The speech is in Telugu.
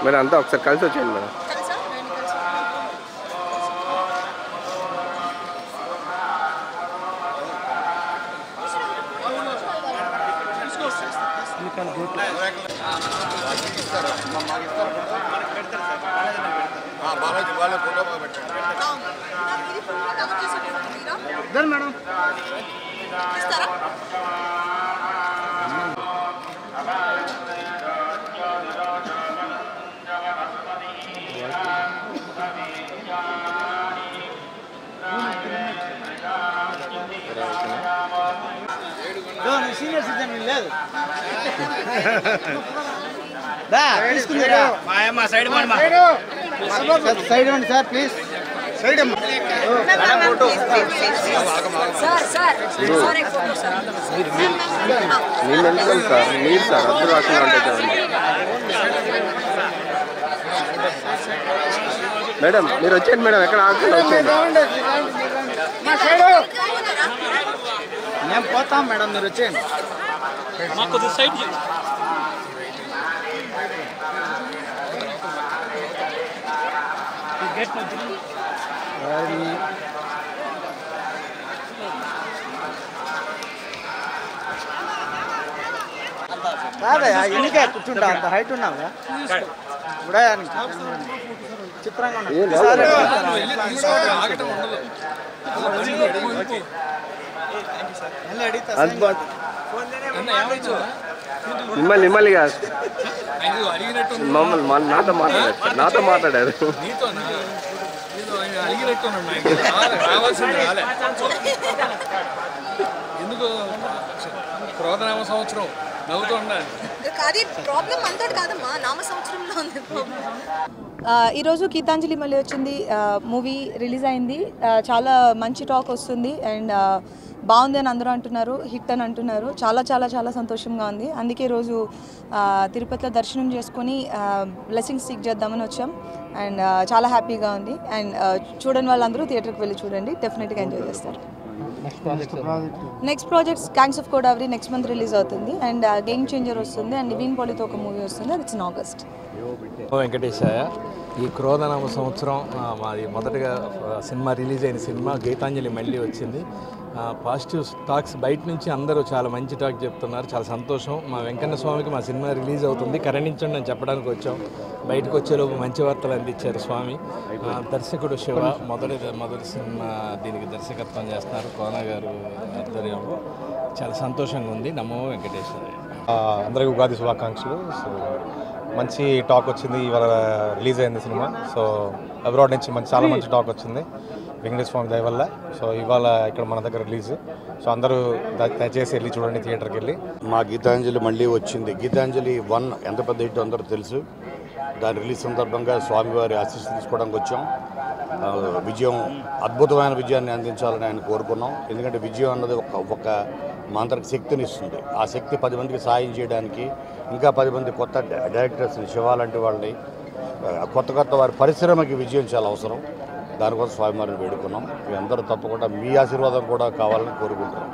మేడం అంతా ఒకసారి కలిసి వచ్చేయండి మేడం. మేడం సీనియర్ సిటిజన్ లేదు సైడ్ ఇవ్వండి సార్ ప్లీజ్ సైడ్ సార్ మీరు సార్ అర్థం రాకుండా ఉంటే మేడం మీరు వచ్చేయండి మేడం ఎక్కడ ఆగకుండా వచ్చేయండి. మేము పోతాం మేడం మీరు వచ్చేయండి. కాదయా ఎన్నికే కూర్చుంటా అంత హైట్ ఉన్నావుగా చిత్రంగా మిమ్మల్ని కాదు మమ్మల్ని నాతో మాట్లాడారు ఎందుకు క్రోధనామ సంవత్సరం నవ్వుతూ ఉండాలి. ఈరోజు గీతాంజలి మళ్ళీ వచ్చింది, మూవీ రిలీజ్ అయింది. చాలా మంచి టాక్ వస్తుంది అండ్ బాగుంది అని అందరూ అంటున్నారు, హిట్ అని అంటున్నారు. చాలా చాలా చాలా సంతోషంగా ఉంది. అందుకే ఈరోజు తిరుపతిలో దర్శనం చేసుకొని బ్లెస్సింగ్స్ సీక్ చేద్దామని వచ్చాం అండ్ చాలా హ్యాపీగా ఉంది. అండ్ చూడని వాళ్ళందరూ థియేటర్కి వెళ్ళి చూడండి, డెఫినెట్గా ఎంజాయ్ చేస్తారు. Next projects gangs of Godavari next month release అవుతుంది అండ్ గేమ్ చేంజర్ వస్తుంది అండ్ నివీన్ పాలితో ఒక మూవీ వస్తుంది, అది ఇన్ ఆగస్ట్. వెంకటేశయ్య, ఈ క్రోధనామ సంవత్సరం మాది మొదటగా సినిమా రిలీజ్ అయిన సినిమా గీతాంజలి మళ్ళీ వచ్చింది. పాజిటివ్ టాక్స్ బయట నుంచి అందరూ చాలా మంచి టాక్ చెప్తున్నారు, చాలా సంతోషం. మా వెంకన్న స్వామికి మా సినిమా రిలీజ్ అవుతుంది, కరణించండి అని చెప్పడానికి వచ్చాం. బయటకు వచ్చేలోపు మంచి వార్తలు అందించారు స్వామి. దర్శకుడు శివ మొదటి సినిమా దీనికి దర్శకత్వం చేస్తున్నారు, కోన గారు ఆధ్వర్యంలో. చాలా సంతోషంగా ఉంది. నమో వెంకటేశ్వర. అందరికీ ఉగాది శుభాకాంక్షలు. సో మంచి టాక్ వచ్చింది, ఇవాళ రిలీజ్ అయింది సినిమా. సో అబ్రాడ్ నుంచి చాలా మంచి టాక్ వచ్చింది వెంకటేశ్వర స్వామి దయ వల్ల. సో ఇవాళ ఇక్కడ మన దగ్గర రిలీజ్. సో అందరూ దయచేసి వెళ్ళి చూడండి థియేటర్కి వెళ్ళి. మా గీతాంజలి మళ్ళీ వచ్చింది. గీతాంజలి 1 ఎంత పెద్ద హిట్ అందరూ తెలుసు. దాని రిలీజ్ సందర్భంగా స్వామివారి ఆశీస్సు తీసుకోవడానికి వచ్చాం. అద్భుతమైన విజయాన్ని అందించాలని ఆయన కోరుకున్నాం. ఎందుకంటే విజయం అన్నది ఒక మాంత్రిక శక్తిని ఇస్తుంది. ఆ శక్తి 10 మందికి సాయం చేయడానికి, ఇంకా 10 మంది కొత్త డైరెక్టర్స్ని, శివ లాంటి వాళ్ళని, కొత్త వారి పరిశ్రమకి విజయం చాలా అవసరం. దానికోసం స్వామివారిని వేడుకున్నాం. మీ అందరూ తప్పకుండా మీ ఆశీర్వాదం కూడా కావాలని కోరుకుంటున్నాం.